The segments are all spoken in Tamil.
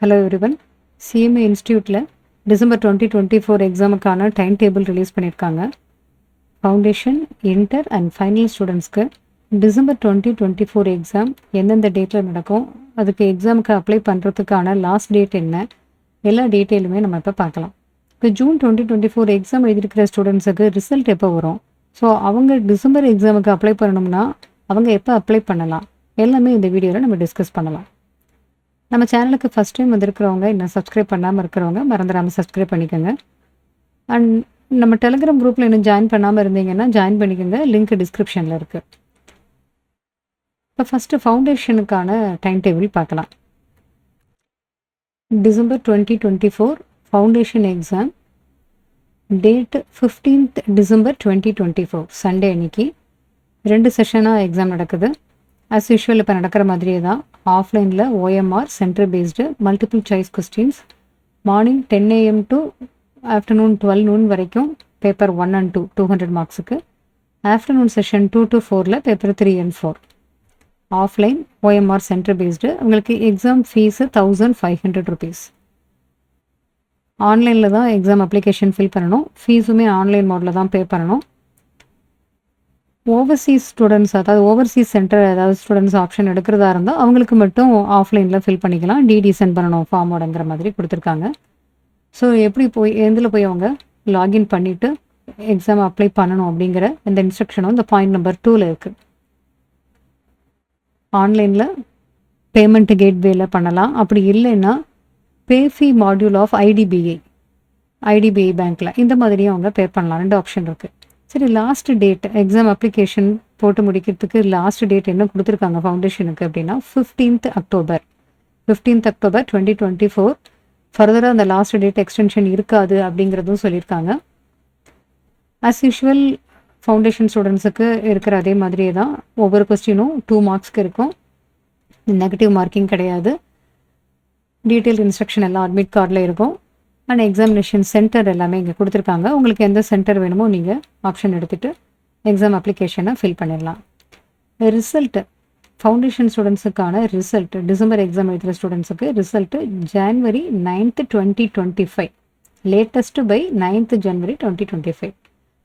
Hello everyone. சிஎம்ஏ இன்ஸ்டியூட்டில் டிசம்பர் 2024 எக்ஸாமுக்கான டைம் டேபிள் ரிலீஸ் பண்ணியிருக்காங்க. ஃபவுண்டேஷன், இன்டர் அண்ட் ஃபைனல் ஸ்டூடெண்ட்ஸ்க்கு டிசம்பர் 2024 எக்ஸாம் எந்தெந்த டேட்டில் நடக்கும், அதுக்கு எக்ஸாமுக்கு அப்ளை பண்ணுறதுக்கான லாஸ்ட் டேட் என்ன, எல்லா டீட்டெயிலுமே நம்ம இப்போ பார்க்கலாம். இப்போ ஜூன் 2024 எக்ஸாம் எழுதியிருக்கிற ஸ்டூடெண்ட்ஸுக்கு ரிசல்ட் எப்போ வரும், ஸோ அவங்க டிசம்பர் எக்ஸாமுக்கு அப்ளை பண்ணணும்னா அவங்க எப்போ அப்ளை பண்ணலாம், எல்லாமே இந்த வீடியோவில் நம்ம டிஸ்கஸ் பண்ணலாம். நம்ம சேனலுக்கு ஃபஸ்ட் டைம் வந்திருக்கிறவங்க, இன்னும் சப்ஸ்கிரைப் பண்ணாமல் இருக்கிறவங்க மறந்துடாமல் சப்ஸ்கிரைப் பண்ணிக்கோங்க. அண்ட் நம்ம டெலிகிராம் குரூப்பில் இன்னும் ஜாயின் பண்ணாமல் இருந்தீங்கன்னா ஜாயின் பண்ணிக்கோங்க, லிங்க் டிஸ்கிரிப்ஷனில் இருக்குது. இப்போ ஃபஸ்ட்டு ஃபவுண்டேஷனுக்கான டைம் டேபிள் பார்க்கலாம். டிசம்பர் 2024 foundation exam date 15th December 2024 Sunday அன்னைக்கு 2 செஷனாக எக்ஸாம் நடக்குது. ஆஸ் யூஷுவல் இப்போ நடக்கிற மாதிரியே தான். ஆஃப்லைனில் OMR centre based multiple choice questions morning 10 AM to afternoon 12 noon வரைக்கும் பேப்பர் 1 and 2 200 மார்க்ஸுக்கு. ஆஃப்டர்நூன் செஷன் 2 to 4ல் paper 3 and 4. Offline OMR centre based. உங்களுக்கு எக்ஸாம் ஃபீஸு 1500 rupees. ஆன்லைனில் தான் எக்ஸாம் அப்ளிகேஷன் ஃபில் பண்ணணும். ஃபீஸுமே ஆன்லைன் மோடில் தான் பே பண்ணணும். ஓவர்சீஸ் ஸ்டூடெண்ட்ஸ், அதாவது ஓவர்சீஸ் சென்டர் ஏதாவது ஸ்டூடெண்ட்ஸ் ஆப்ஷன் எடுக்கிறதா இருந்தால் அவங்களுக்கு மட்டும் ஆஃப்லைனில் ஃபில் பண்ணிக்கலாம். டிடி சென்ட் பண்ணணும் ஃபார்மோடங்கிற மாதிரி கொடுத்துருக்காங்க. ஸோ எப்படி எந்தில் போய் அவங்க லாகின் பண்ணிவிட்டு எக்ஸாம் அப்ளை பண்ணணும் அப்படிங்கிற இந்த இன்ஸ்ட்ரக்ஷனும் இந்த பாயிண்ட் நம்பர் 2ல் இருக்குது. ஆன்லைனில் பேமெண்ட் கேட்வேல பண்ணலாம். அப்படி இல்லைன்னா பேஃபி மாடியூல் ஆஃப் ஐடிபிஐ பேங்க்கில் இந்த மாதிரியும் அவங்க பே பண்ணலாம். 2 ஆப்ஷன் இருக்குது. சரி, லாஸ்ட் டேட் எக்ஸாம் அப்ளிகேஷன் போட்டு முடிக்கிறதுக்கு லாஸ்ட் டேட் என்ன கொடுத்துருக்காங்க ஃபவுண்டேஷனுக்கு அப்படின்னா 15th அக்டோபர் 2024. ஃபர்தராக அந்த லாஸ்ட் டேட் எக்ஸ்டென்ஷன் இருக்காது அப்படிங்கிறதும் சொல்லியிருக்காங்க. ஆஸ் யூஷுவல் ஃபவுண்டேஷன் ஸ்டூடெண்ட்ஸுக்கு இருக்கிற அதே மாதிரியே தான். ஒவ்வொரு கொஸ்டினும் 2 மார்க்ஸ்க்கு இருக்கும். நெகட்டிவ் மார்க்கிங் கிடையாது. டீட்டெயில் இன்ஸ்ட்ரக்ஷன் எல்லாம் அட்மிட் கார்டில் இருக்கும். அண்ட் எக்ஸாமினேஷன் சென்டர் எல்லாமே இங்கே கொடுத்துருக்காங்க. உங்களுக்கு எந்த சென்டர் வேணுமோ நீங்கள் ஆப்ஷன் எடுத்துகிட்டு எக்ஸாம் அப்ளிகேஷனை ஃபில் பண்ணிடலாம். ரிசல்ட்டு ஃபவுண்டேஷன் ஸ்டூடெண்ட்ஸுக்கான ரிசல்ட், டிசம்பர் எக்ஸாம் எழுதுகிற ஸ்டூடெண்ட்ஸுக்கு result January 9th 2025, latest by 9th January 2025,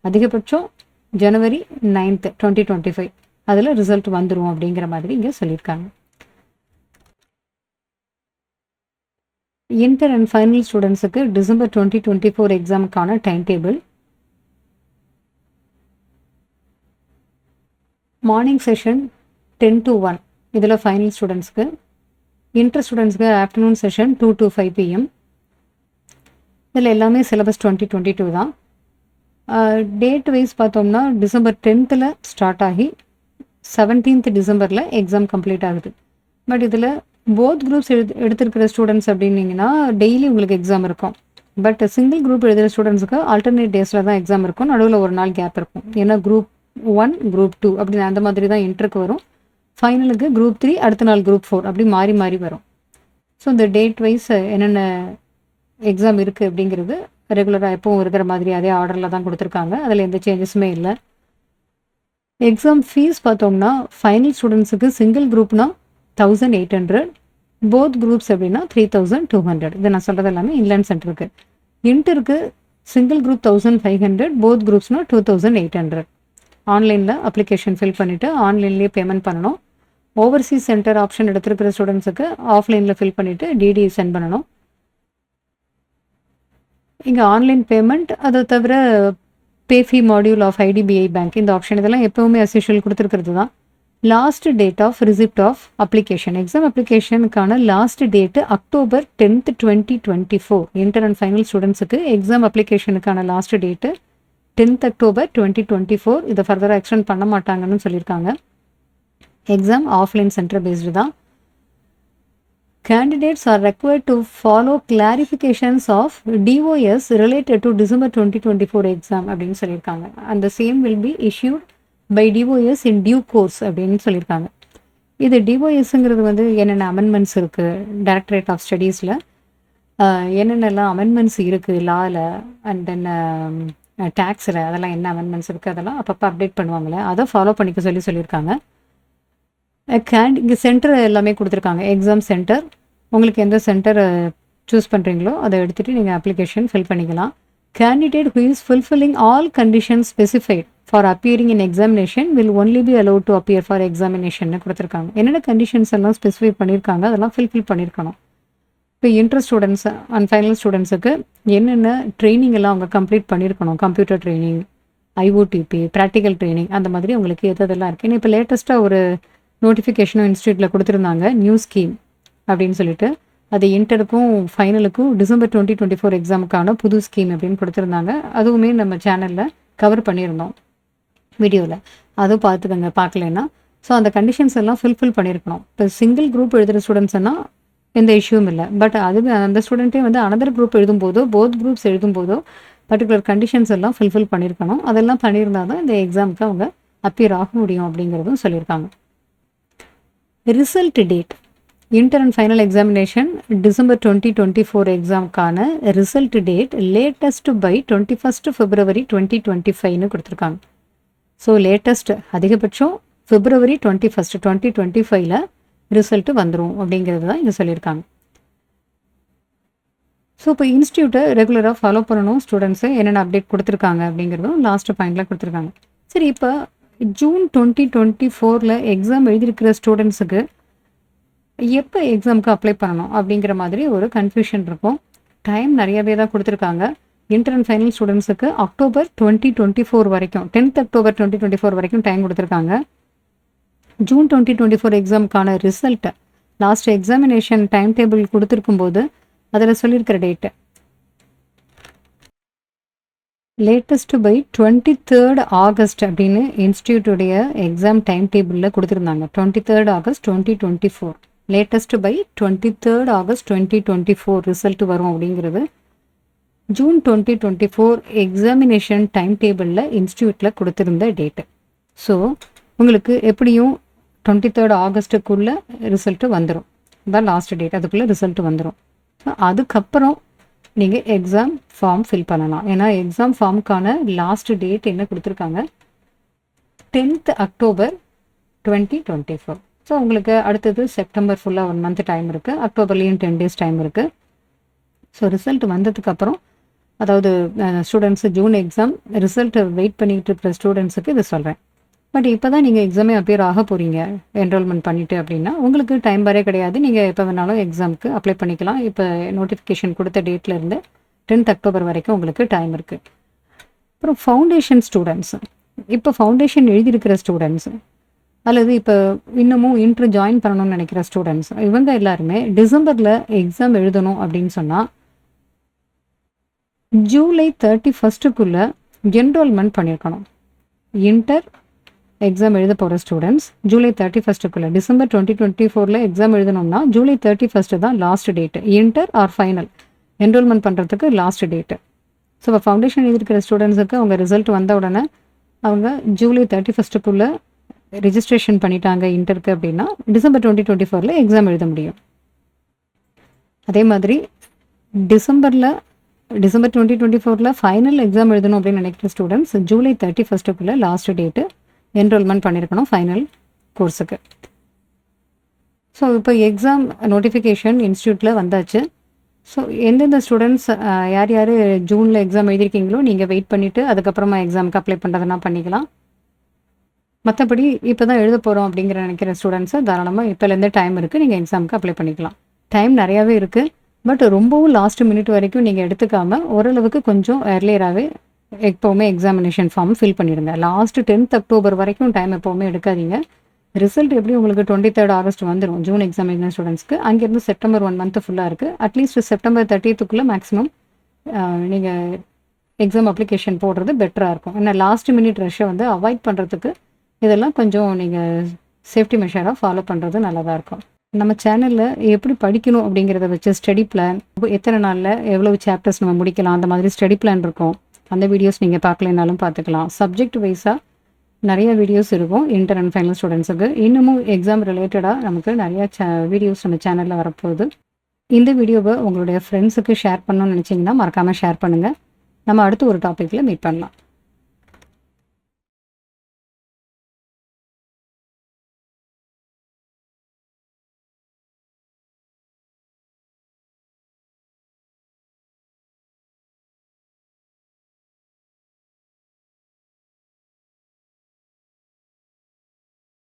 அதிகபட்சம் January 9th 2025 அதில் ரிசல்ட் வந்துடும் அப்படிங்கிற மாதிரி இங்கே சொல்லியிருக்காங்க. இன்டர் அண்ட் ஃபைனல் ஸ்டூடெண்ட்ஸுக்கு டிசம்பர் 2024 எக்ஸாமுக்கான time table. Morning session 10 to 1 இதில் ஃபைனல் ஸ்டூடெண்ட்ஸ்க்கு. இன்டர் ஸ்டூடெண்ட்ஸ்க்கு ஆஃப்டர்நூன் செஷன் 2 to 5 PM. இதில் எல்லாமே சிலபஸ் 2022 தான். டேட் வைஸ் பார்த்தோம்னா டிசம்பர் 10th ஸ்டார்ட் ஆகி 17th டிசம்பரில் எக்ஸாம் கம்ப்ளீட் ஆகுது. பட் இதில் போத் குரூப்ஸ் எடுத்திருக்கிற ஸ்டூடெண்ட்ஸ் அப்படின்னீங்கன்னா டெய்லி உங்களுக்கு எக்ஸாம் இருக்கும். பட் சிங்கிள் குரூப் எழுதுகிற ஸ்டூடெண்ட்ஸுக்கு ஆல்டர்னேட் டேஸில் தான் எக்ஸாம் இருக்கும். நடுவில் ஒரு நாள் கேப் இருக்கும். ஏன்னா குரூப் 1 குரூப் 2 அப்படின்னு அந்த மாதிரி தான் இன்டருக்கு வரும். ஃபைனலுக்கு குரூப் 3, அடுத்த நாள் குரூப் 4 அப்படி மாறி மாறி வரும். ஸோ இந்த டேட் வைஸ் என்னென்ன எக்ஸாம் இருக்குது அப்படிங்கிறது ரெகுலராக எப்பவும் இருக்கிற மாதிரி அதே ஆர்டரில் தான் கொடுத்துருக்காங்க. அதில் எந்த சேஞ்சஸுமே இல்லை. எக்ஸாம் ஃபீஸ் பார்த்தோம்னா ஃபைனல் ஸ்டூடெண்ட்ஸுக்கு சிங்கிள் குரூப்னா 1800, போத் குரூப்ஸ் அப்படின்னா 3200. இதை நான் சொல்கிறது எல்லாமே இன்லைன் சென்டருக்கு. இன்டருக்கு சிங்கிள் குரூப் 1500, போத் குரூப்ஸ்னா 2800. ஆன்லைனில் அப்ளிகேஷன் ஃபில் பண்ணிவிட்டு ஆன்லைன்லேயே பேமெண்ட் பண்ணணும். ஓவர்சீஸ் சென்டர் ஆப்ஷன் எடுத்துருக்கிற ஸ்டூடெண்ட்ஸுக்கு ஆஃப்லைனில் ஃபில் பண்ணிவிட்டு டிடி சென்ட் பண்ணணும். இங்கே ஆன்லைன் பேமெண்ட், அதை தவிர pay fee module of IDBI bank இந்த ஆப்ஷன் இதெல்லாம் எப்போவுமே அஸ் யூஷுவல் கொடுத்துருக்கிறது தான். Last date of receipt of application, exam அப்ளிகேஷனுக்கான last date October 10th 2024. Inter and final ஸ்டூடெண்ட்ஸுக்கு எக்ஸாம் அப்ளிகேஷனுக்கான லாஸ்ட் டேட்டு 10th அக்டோபர் 2024. இதை ஃபர்தராக எக்ஸ்டெண்ட் பண்ண மாட்டாங்கன்னு சொல்லியிருக்காங்க. எக்ஸாம் ஆஃப்லைன் சென்டர் பேஸ்டு தான். Candidates are required to follow clarifications of DOS related to December 2024 exam அப்படின்னு சொல்லியிருக்காங்க. And the same will be issued by DOS in due course அப்படின்னு சொல்லியிருக்காங்க. இது டிஓஎஸ்ங்கிறது வந்து என்னென்ன அமெண்ட்மெண்ட்ஸ் இருக்குது, டைரக்டரேட் ஆஃப் ஸ்டடீஸில் என்னென்னலாம் அமெண்ட்மெண்ட்ஸ் இருக்குது லாவில், அண்ட் தென் டேக்ஸில் அதெல்லாம் என்ன அமெண்ட்மெண்ட்ஸ் இருக்குது அதெல்லாம் அப்பப்போ அப்டேட் பண்ணுவாங்களே, அதை ஃபாலோ பண்ணிக்க சொல்லியிருக்காங்க. இங்கே சென்டர் எல்லாமே கொடுத்துருக்காங்க. எக்ஸாம் சென்டர் உங்களுக்கு எந்த சென்டர் சூஸ் பண்ணுறீங்களோ அதை எடுத்துகிட்டு நீங்கள் அப்ளிகேஷன் ஃபில் பண்ணிக்கலாம். Candidate who is fulfilling all conditions specified for appearing in examination will only be allowed to appear for examination கொடுத்துருக்காங்க. என்னென்ன கண்டிஷன்ஸ் எல்லாம் ஸ்பெசிஃபை பண்ணியிருக்காங்க அதெல்லாம் ஃபில் பண்ணியிருக்கணும். இப்போ இன்ட்ரெஸ்ட் ஸ்டூடெண்ட்ஸ் அண்ட் ஃபைனல் ஸ்டூடெண்ட்ஸுக்கு என்னென்ன ட்ரைனிங் எல்லாம் அவங்க கம்ப்ளீட் பண்ணியிருக்கணும், கம்ப்யூட்டர் ட்ரைனிங், ஐஓடிபி, ப்ராக்டிக்கல் ட்ரைனிங், அந்த மாதிரி உங்களுக்கு எதெல்லாம் இருக்குது. ஏன்னா இப்போ லேட்டஸ்ட்டாக ஒரு நோட்டிஃபிகேஷனும் இன்ஸ்டியூட்டில் கொடுத்துருந்தாங்க, நியூ ஸ்கீம் அப்படின்னு சொல்லிட்டு. அது இன்டருக்கும் ஃபைனலுக்கும் டிசம்பர் 2024 எக்ஸாமுக்கான புது ஸ்கீம் அப்படின்னு கொடுத்துருந்தாங்க. அதுவுமே நம்ம சேனலில் கவர் பண்ணியிருந்தோம் வீடியோவில், அதுவும் பார்த்துக்கோங்க பார்க்கலன்னா. ஸோ அந்த கண்டிஷன்ஸ் எல்லாம் ஃபில் பண்ணியிருக்கணும். இப்போ சிங்கிள் குரூப் எழுதுகிற ஸ்டூடெண்ட்ஸ்னா எந்த இஷ்யூவும் இல்லை. பட் அதுவே அந்த ஸ்டூடெண்ட்டே வந்து அனதர் குரூப் எழுதும்போதோ போத் குரூப்ஸ் எழுதும்போதோ பர்டிகுலர் கண்டிஷன்ஸ் எல்லாம் ஃபில் பண்ணியிருக்கணும். அதெல்லாம் பண்ணியிருந்தால் தான் இந்த எக்ஸாமுக்கு அவங்க அப்பியர் ஆக முடியும் அப்படிங்கிறதும் சொல்லியிருக்காங்க. Result date inter and final examination December 2024 எக்ஸாமுக்கான result date latest by 21 February 2025 கொடுத்துருக்காங்க. ஸோ லேட்டஸ்ட் அதிகபட்சம் February 21, 2025 ரிசல்ட் வந்துடும் அப்படிங்கிறது தான் இங்கே சொல்லியிருக்காங்க. ஸோ இப்போ இன்ஸ்டியூட்டை ரெகுலராக ஃபாலோ பண்ணணும் ஸ்டூடெண்ட்ஸு, என்னென்ன அப்டேட் கொடுத்துருக்காங்க அப்படிங்கிறதும் லாஸ்ட் பாயிண்டில் கொடுத்துருக்காங்க. சரி, இப்போ ஜூன் 2024 எக்ஸாம் எழுதியிருக்கிற ஸ்டூடெண்ட்ஸுக்கு எப்போ எக்ஸாமுக்கு அப்ளை பண்ணணும் அப்படிங்கிற மாதிரி ஒரு கன்ஃபியூஷன் இருக்கும். டைம் நிறையவே தான் கொடுத்துருக்காங்க. இன்டர் அண்ட் ஃபைனல் ஸ்டூடெண்ட்ஸுக்கு அக்டோபர் 2024 வரைக்கும், 10th அக்டோபர் 2024 வரைக்கும் டைம் கொடுத்துருக்காங்க. ஜூன் 2024 எக்ஸாமுக்கான result last examination time table கொடுத்துருக்கும் போது அதில் சொல்லியிருக்கிற date latest by 23rd August அப்படின்னு இன்ஸ்டியூட்டுடைய எக்ஸாம் டைம் டேபிளில் கொடுத்துருந்தாங்க. 23rd August 2024, latest by 23rd August 2024 result வரும் அப்படிங்கிறது ஜூன் 2024 எக்ஸாமினேஷன் டைம் டேபிளில் இன்ஸ்டியூட்டில் கொடுத்துருந்த டேட்டு. ஸோ உங்களுக்கு எப்படியும் 23rd Augustக்குள்ளே ரிசல்ட்டு வந்துடும். தான் லாஸ்ட் டேட், அதுக்குள்ளே ரிசல்ட் வந்துடும். ஸோ அதுக்கப்புறம் நீங்கள் எக்ஸாம் ஃபார்ம் ஃபில் பண்ணலாம். ஏன்னா எக்ஸாம் ஃபார்முக்கான லாஸ்ட் டேட் என்ன கொடுத்துருக்காங்க, 10th October 2024. ஸோ உங்களுக்கு அடுத்தது செப்டம்பர் ஃபுல்லாக 1 month டைம் இருக்குது, அக்டோபர்லேயும் 10 days டைம் இருக்குது. ஸோ ரிசல்ட் வந்ததுக்கப்புறம், அதாவது ஸ்டூடெண்ட்ஸு ஜூன் எக்ஸாம் ரிசல்ட்டை வெயிட் பண்ணிக்கிட்டு இருக்கிற ஸ்டூடெண்ட்ஸுக்கு இது சொல்கிறேன். பட் இப்போ தான் நீங்கள் எக்ஸாமே அப்பியர் ஆக போகிறீங்க என்ரோல்மெண்ட் பண்ணிவிட்டு அப்படின்னா உங்களுக்கு டைம் வரே கிடையாது. நீங்கள் எப்போ வேணாலும் எக்ஸாமுக்கு அப்ளை பண்ணிக்கலாம். இப்போ நோட்டிஃபிகேஷன் கொடுத்த டேட்லேருந்து 10th October வரைக்கும் உங்களுக்கு டைம் இருக்குது. அப்புறம் ஃபவுண்டேஷன் ஸ்டூடெண்ட்ஸ், இப்போ ஃபவுண்டேஷன் எழுதியிருக்கிற ஸ்டூடெண்ட்ஸு அல்லது இப்போ இன்னமும் இன்ட்ரு ஜாயின் பண்ணணும்னு நினைக்கிற ஸ்டூடெண்ட்ஸ், இவங்க எல்லாருமே டிசம்பரில் எக்ஸாம் எழுதணும் அப்படின்னு சொன்னால் ஜூலை 31க்குள்ளே என்ரோல்மெண்ட் பண்ணியிருக்கணும். இன்டர் எக்ஸாம் எழுத போகிற ஸ்டூடெண்ட்ஸ் ஜூலை 31க்குள்ளே, டிசம்பர் 2024 எக்ஸாம் எழுதணும்னா ஜூலை 31 தான் last date. Inter or final enrolment பண்ணுறதுக்கு லாஸ்ட் டேட்டு. ஸோ இப்போ ஃபவுண்டேஷன் எழுதியிருக்கிற ஸ்டூடெண்ட்ஸுக்கு அவங்க ரிசல்ட் வந்த உடனே அவங்க ஜூலை 31க்குள்ளே ரிஜிஸ்ட்ரேஷன் பண்ணிட்டாங்க இன்டருக்கு அப்படின்னா டிசம்பர் 2024 எக்ஸாம் எழுத முடியும். அதே மாதிரி டிசம்பர் 2024 ஃபைனல் எக்ஸாம் எழுதணும் அப்படின்னு நினைக்கிற ஸ்டூடெண்ட்ஸ் ஜூலை 31க்குள்ளே லாஸ்ட் டேட்டு என்ரோல்மெண்ட் பண்ணியிருக்கணும் ஃபைனல் கோர்ஸுக்கு. ஸோ இப்போ எக்ஸாம் நோட்டிஃபிகேஷன் இன்ஸ்டியூட்டில் வந்தாச்சு. ஸோ எந்தெந்த ஸ்டூடெண்ட்ஸ் யார் யார் ஜூனில் எக்ஸாம் எழுதியிருக்கீங்களோ நீங்கள் வெயிட் பண்ணிவிட்டு அதுக்கப்புறமா எக்ஸாமுக்கு அப்ளை பண்ணுறதுனா பண்ணிக்கலாம். மற்றபடி இப்போ தான் எழுத போகிறோம் அப்படிங்கிற நினைக்கிற ஸ்டூடெண்ட்ஸை தாராளமாக இப்போலேருந்தே டைம் இருக்குது, நீங்கள் எக்ஸாமுக்கு அப்ளை பண்ணிக்கலாம். டைம் நிறையாவே இருக்குது. பட் ரொம்பவும் லாஸ்ட் மினிட் வரைக்கும் நீங்கள் எடுத்துக்காமல் ஓரளவுக்கு கொஞ்சம் ஏர்லியராகவே எப்போவுமே எக்ஸாமினேஷன் ஃபார்ம் ஃபில் பண்ணிடுங்க. லாஸ்ட் 10th October வரைக்கும் டைம் எப்போவுமே எடுக்காதீங்க. ரிசல்ட் எப்படி உங்களுக்கு 23rd August வந்துடும் ஜூன் எக்ஸாம் எழுதின ஸ்டூடெண்ட்ஸ்க்கு. அங்கேருந்து செப்டம்பர் 1 month ஃபுல்லாக இருக்குது. அட்லீஸ்ட் செப்டம்பர் 30க்குள்ளே மேக்ஸிமம் நீங்கள் எக்ஸாம் அப்ளிகேஷன் போடுறது பெட்டராக இருக்கும். ஏன்னா லாஸ்ட் மினிட் ரஷ்ஷை வந்து அவாய்ட் பண்ணுறதுக்கு இதெல்லாம் கொஞ்சம் நீங்கள் சேஃப்டி மெஷராக ஃபாலோ பண்ணுறது நல்லதாக இருக்கும். நம்ம சேனலில் எப்படி படிக்கணும் அப்படிங்கிறத வச்சு ஸ்டடி பிளான், எத்தனை நாளில் எவ்வளவு சாப்டர்ஸ் நம்ம முடிக்கலாம், அந்த மாதிரி ஸ்டடி பிளான் இருக்கும். அந்த வீடியோஸ் நீங்கள் பார்க்கலனாலும் பார்த்துக்கலாம். சப்ஜெக்ட் வைஸாக நிறைய வீடியோஸ் இருக்கும் இன்டர் அண்ட் ஃபைனல் ஸ்டூடெண்ட்ஸுக்கு. இன்னமும் எக்ஸாம் ரிலேட்டடாக நமக்கு நிறையா வீடியோஸ் நம்ம சேனலில் வரப்போகுது. இந்த வீடியோவை உங்களுடைய ஃப்ரெண்ட்ஸுக்கு ஷேர் பண்ணணும்னு நினச்சிங்கன்னா மறக்காமல் ஷேர் பண்ணுங்கள். நம்ம அடுத்து ஒரு டாப்பிக்கில் மீட் பண்ணலாம்.